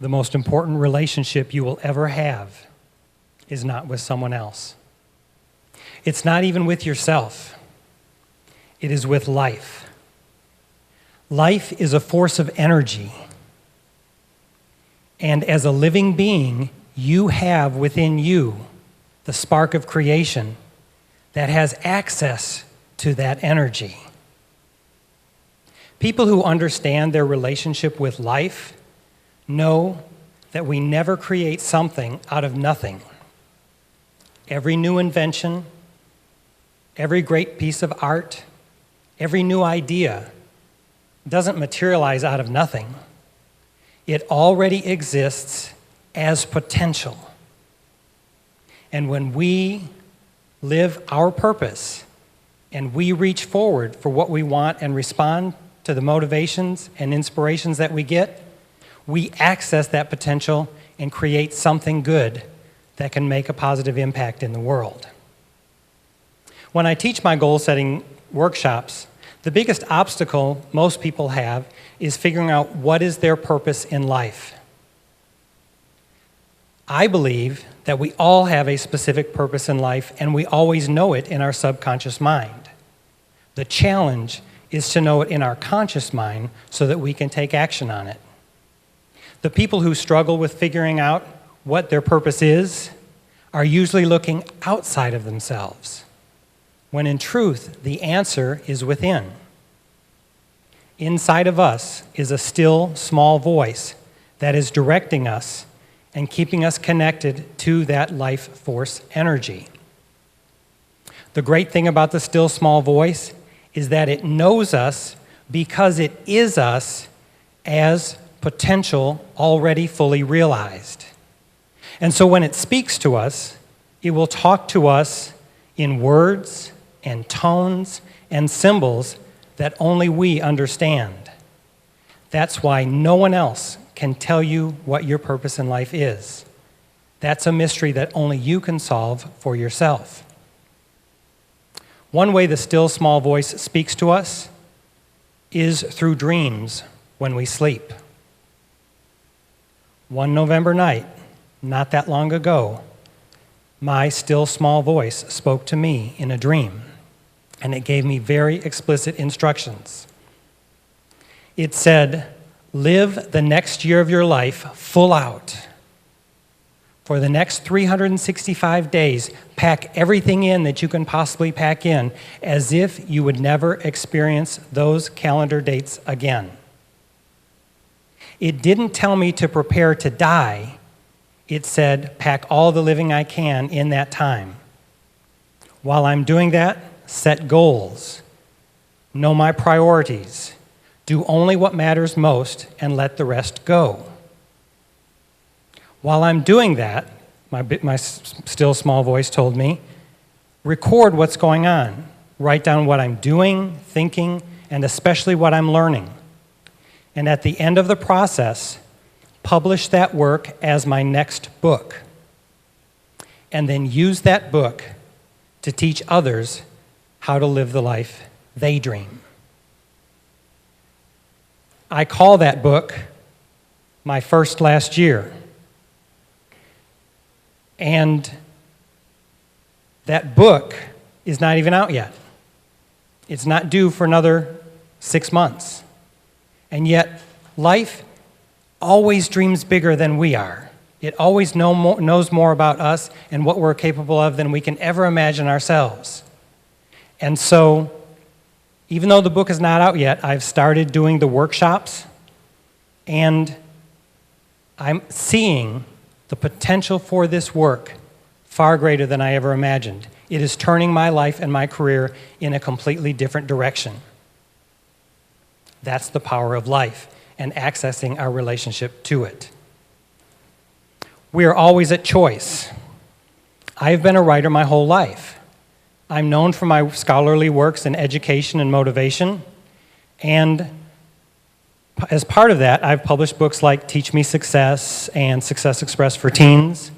The most important relationship you will ever have is not with someone else. It's not even with yourself. It is with life. Life is a force of energy. And as a living being, you have within you the spark of creation that has access to that energy. People who understand their relationship with life know that we never create something out of nothing. Every new invention, every great piece of art, every new idea doesn't materialize out of nothing. It already exists as potential. And when we live our purpose and we reach forward for what we want and respond to the motivations and inspirations that we get, we access that potential and create something good that can make a positive impact in the world. When I teach my goal-setting workshops, the biggest obstacle most people have is figuring out what is their purpose in life. I believe that we all have a specific purpose in life, and we always know it in our subconscious mind. The challenge is to know it in our conscious mind so that we can take action on it. The people who struggle with figuring out what their purpose is are usually looking outside of themselves, when in truth, the answer is within. Inside of us is a still, small voice that is directing us and keeping us connected to that life force energy. The great thing about the still, small voice is that it knows us because it is us as potential already fully realized. And so when it speaks to us, it will talk to us in words and tones and symbols that only we understand. That's why no one else can tell you what your purpose in life is. That's a mystery that only you can solve for yourself. One way the still small voice speaks to us is through dreams when we sleep. One November night, not that long ago, my still small voice spoke to me in a dream, and it gave me very explicit instructions. It said, live the next year of your life full out. For the next 365 days, pack everything in that you can possibly pack in as if you would never experience those calendar dates again. It didn't tell me to prepare to die. It said, pack all the living I can in that time. While I'm doing that, set goals, know my priorities, do only what matters most, and let the rest go. While I'm doing that, my still small voice told me, record what's going on. Write down what I'm doing, thinking, and especially what I'm learning. And at the end of the process, publish that work as my next book. And then use that book to teach others how to live the life they dream. I call that book My First Last Year. And that book is not even out yet. It's not due for another 6 months. And yet, life always dreams bigger than we are. It always knows more about us and what we're capable of than we can ever imagine ourselves. And so, even though the book is not out yet, I've started doing the workshops, and I'm seeing the potential for this work far greater than I ever imagined. It is turning my life and my career in a completely different direction. That's the power of life and accessing our relationship to it. We are always at choice. I have been a writer my whole life. I'm known for my scholarly works in education and motivation, and as part of that, I've published books like Teach Me Success and Success Express for Teens.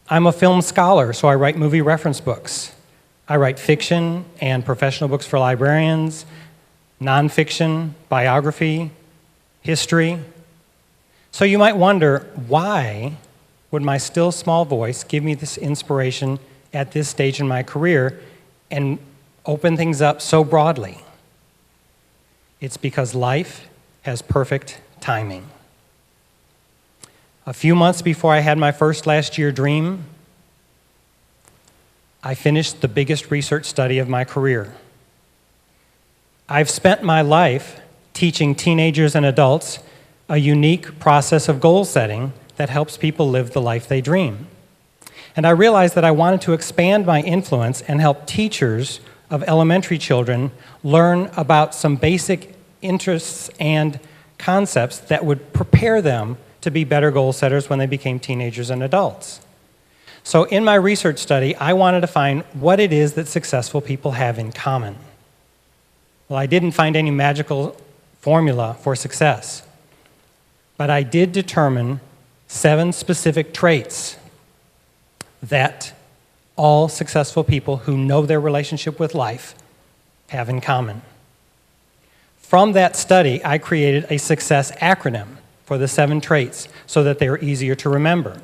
I'm a film scholar, so I write movie reference books. I write fiction and professional books for librarians, nonfiction, biography, history. So you might wonder, why would my still small voice give me this inspiration at this stage in my career and open things up so broadly? It's because life has perfect timing. A few months before I had my first last year dream, I finished the biggest research study of my career. I've spent my life teaching teenagers and adults a unique process of goal setting that helps people live the life they dream. And I realized that I wanted to expand my influence and help teachers of elementary children learn about some basic interests and concepts that would prepare them to be better goal setters when they became teenagers and adults. So in my research study, I wanted to find what it is that successful people have in common. Well, I didn't find any magical formula for success, but I did determine 7 specific traits that all successful people who know their relationship with life have in common. From that study, I created a success acronym for the 7 traits so that they are easier to remember.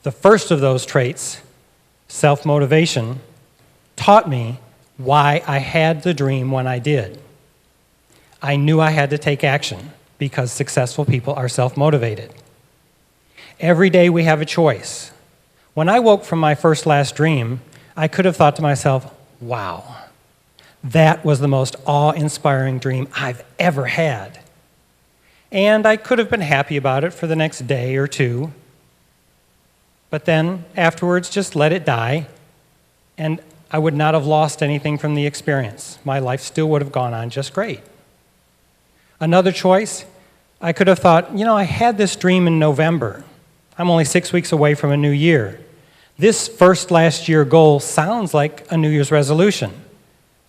The first of those traits, self-motivation, taught me why I had the dream when I did. I knew I had to take action because successful people are self-motivated. Every day we have a choice. When I woke from my first last dream, I could have thought to myself, wow, that was the most awe-inspiring dream I've ever had. And I could have been happy about it for the next day or two, but then afterwards just let it die, and I would not have lost anything from the experience. My life still would have gone on just great. Another choice, I could have thought, I had this dream in November. I'm only 6 weeks away from a new year. This first last year goal sounds like a New Year's resolution.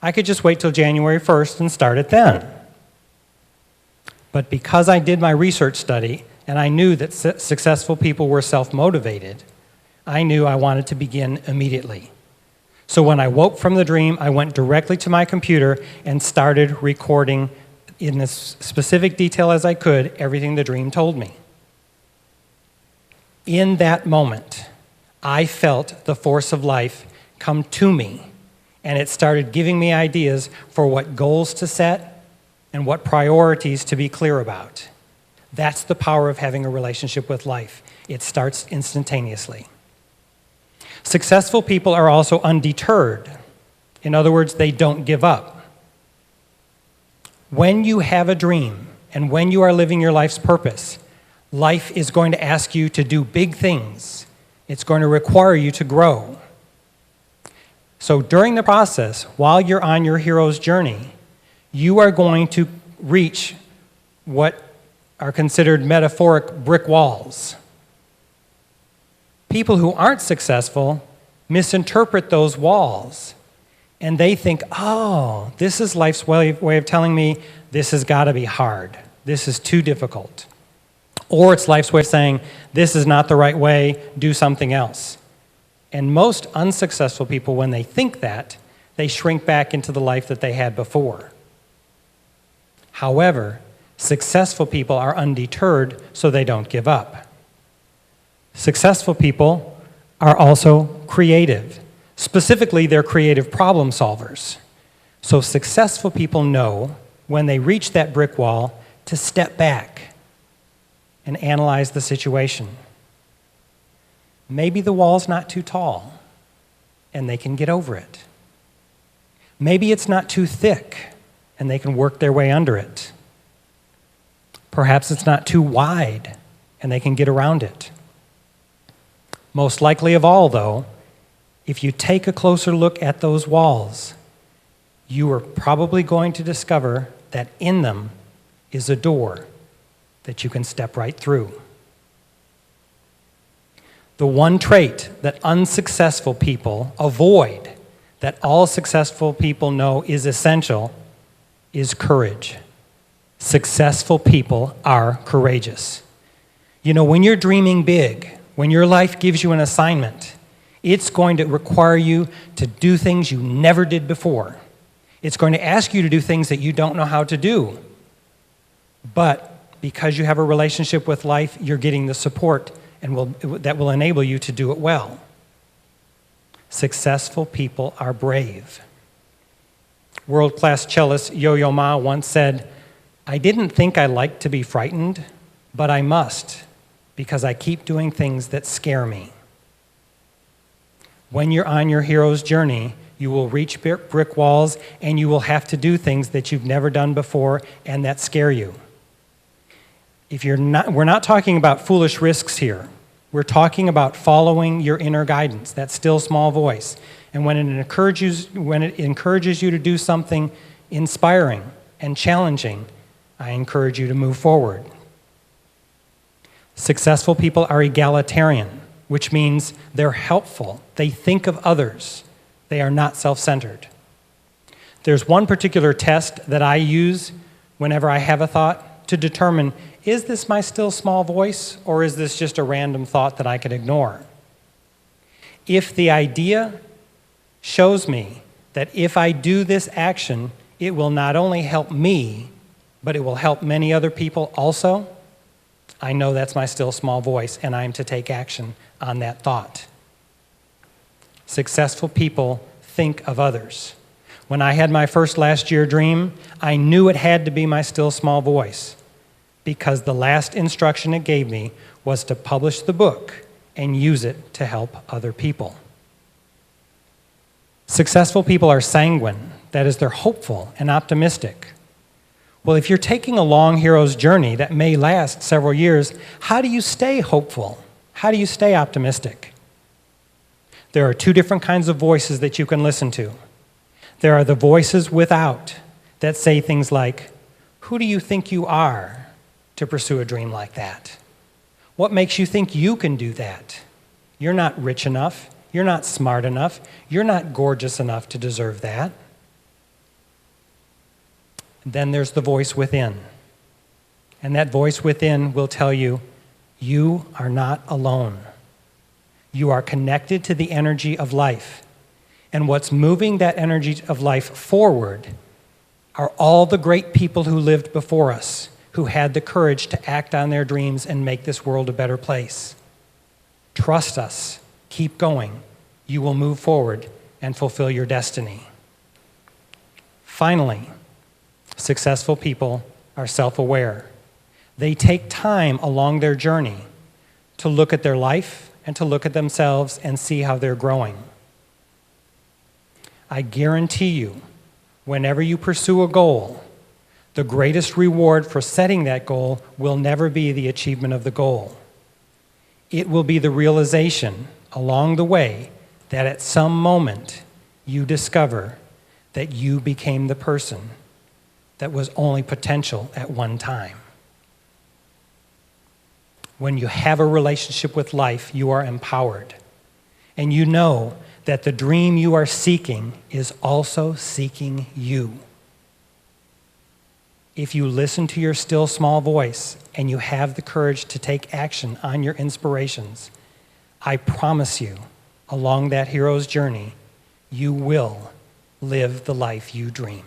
I could just wait till January 1st and start it then. But because I did my research study and I knew that successful people were self-motivated, I knew I wanted to begin immediately. So when I woke from the dream, I went directly to my computer and started recording in as specific detail as I could everything the dream told me. In that moment, I felt the force of life come to me, and it started giving me ideas for what goals to set and what priorities to be clear about. That's the power of having a relationship with life. It starts instantaneously. Successful people are also undeterred. In other words, they don't give up. When you have a dream and when you are living your life's purpose, life is going to ask you to do big things. It's going to require you to grow. So during the process, while you're on your hero's journey, you are going to reach what are considered metaphoric brick walls. People who aren't successful misinterpret those walls, and they think, oh, this is life's way of telling me this has got to be hard. This is too difficult. Or it's life's way of saying, this is not the right way, do something else. And most unsuccessful people, when they think that, they shrink back into the life that they had before. However, successful people are undeterred, so they don't give up. Successful people are also creative. Specifically, they're creative problem solvers. So successful people know when they reach that brick wall to step back and analyze the situation. Maybe the wall's not too tall, and they can get over it. Maybe it's not too thick, and they can work their way under it. Perhaps it's not too wide, and they can get around it. Most likely of all, though, if you take a closer look at those walls, you are probably going to discover that in them is a door that you can step right through. The one trait that unsuccessful people avoid, that all successful people know is essential, is courage. Successful people are courageous. When you're dreaming big, when your life gives you an assignment, it's going to require you to do things you never did before. It's going to ask you to do things that you don't know how to do. But because you have a relationship with life, you're getting the support that will enable you to do it well. Successful people are brave. World-class cellist Yo-Yo Ma once said, "I didn't think I liked to be frightened, but I must, because I keep doing things that scare me." When you're on your hero's journey, you will reach brick walls and you will have to do things that you've never done before and that scare you. We're not talking about foolish risks here. We're talking about following your inner guidance, that still small voice. And when it encourages you to do something inspiring and challenging, I encourage you to move forward. Successful people are egalitarian, which means they're helpful. They think of others. They are not self-centered. There's one particular test that I use whenever I have a thought to determine, is this my still small voice, or is this just a random thought that I could ignore? If the idea shows me that if I do this action, it will not only help me, but it will help many other people also, I know that's my still small voice, and I am to take action on that thought. Successful people think of others. When I had my first last year dream, I knew it had to be my still small voice, because the last instruction it gave me was to publish the book and use it to help other people. Successful people are sanguine. That is, they're hopeful and optimistic. Well, if you're taking a long hero's journey that may last several years, how do you stay hopeful? How do you stay optimistic? There are two different kinds of voices that you can listen to. There are the voices without that say things like, "Who do you think you are to pursue a dream like that? What makes you think you can do that? You're not rich enough. You're not smart enough. You're not gorgeous enough to deserve that." Then there's the voice within. And that voice within will tell you, you are not alone. You are connected to the energy of life. And what's moving that energy of life forward are all the great people who lived before us, who had the courage to act on their dreams and make this world a better place. Trust us. Keep going. You will move forward and fulfill your destiny. Finally, successful people are self-aware. They take time along their journey to look at their life and to look at themselves and see how they're growing. I guarantee you, whenever you pursue a goal, the greatest reward for setting that goal will never be the achievement of the goal. It will be the realization along the way that at some moment you discover that you became the person that was only potential at one time. When you have a relationship with life, you are empowered. And you know that the dream you are seeking is also seeking you. If you listen to your still small voice and you have the courage to take action on your inspirations, I promise you, along that hero's journey, you will live the life you dream.